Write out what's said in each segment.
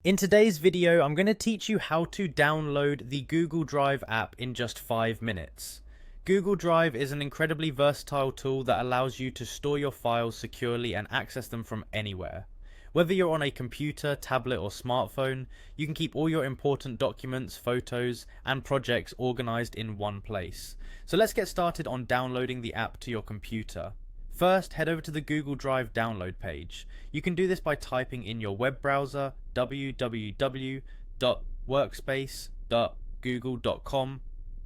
In today's video, I'm going to teach you how to download the Google Drive app in just 5 minutes. Google Drive is an incredibly versatile tool that allows you to store your files securely and access them from anywhere. Whether you're on a computer, tablet, or smartphone, you can keep all your important documents, photos, and projects organized in one place. So let's get started on downloading the app to your computer. First, head over to the Google Drive download page. You can do this by typing in your web browser www.workspace.google.com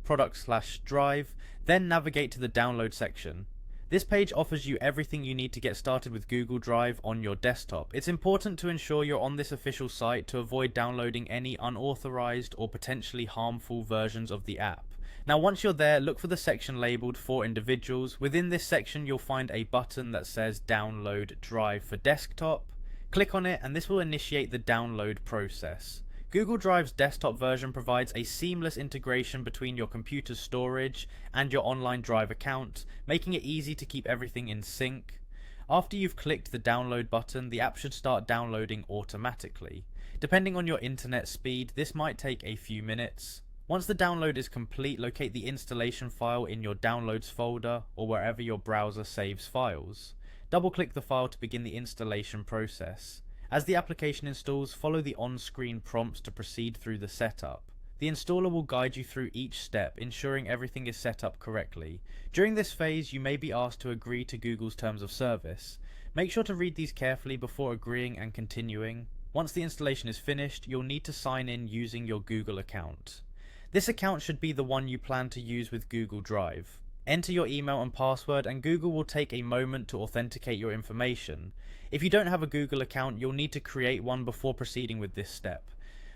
/drive, then navigate to the download section. This page offers you everything you need to get started with Google Drive on your desktop. It's important to ensure you're on this official site to avoid downloading any unauthorized or potentially harmful versions of the app. Now once you're there, look for the section labeled for individuals. Within this section you'll find a button that says download Drive for desktop. Click on it and this will initiate the download process. Google Drive's desktop version provides a seamless integration between your computer's storage and your online Drive account, making it easy to keep everything in sync. After you've clicked the download button, the app should start downloading automatically. Depending on your internet speed, this might take a few minutes. Once the download is complete, locate the installation file in your Downloads folder or wherever your browser saves files. Double-click the file to begin the installation process. As the application installs, follow the on-screen prompts to proceed through the setup. The installer will guide you through each step, ensuring everything is set up correctly. During this phase, you may be asked to agree to Google's terms of service. Make sure to read these carefully before agreeing and continuing. Once the installation is finished, you'll need to sign in using your Google account. This account should be the one you plan to use with Google Drive. Enter your email and password and Google will take a moment to authenticate your information. If you don't have a Google account, you'll need to create one before proceeding with this step.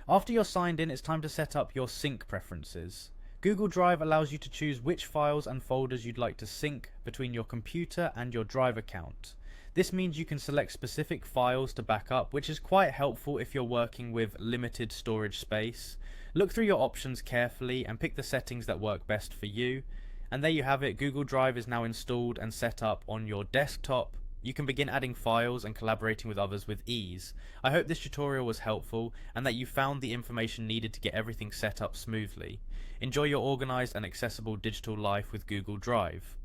After you're signed in, it's time to set up your sync preferences. Google Drive allows you to choose which files and folders you'd like to sync between your computer and your Drive account. This means you can select specific files to back up, which is quite helpful if you're working with limited storage space. Look through your options carefully and pick the settings that work best for you. And there you have it, Google Drive is now installed and set up on your desktop. You can begin adding files and collaborating with others with ease. I hope this tutorial was helpful and that you found the information needed to get everything set up smoothly. Enjoy your organized and accessible digital life with Google Drive.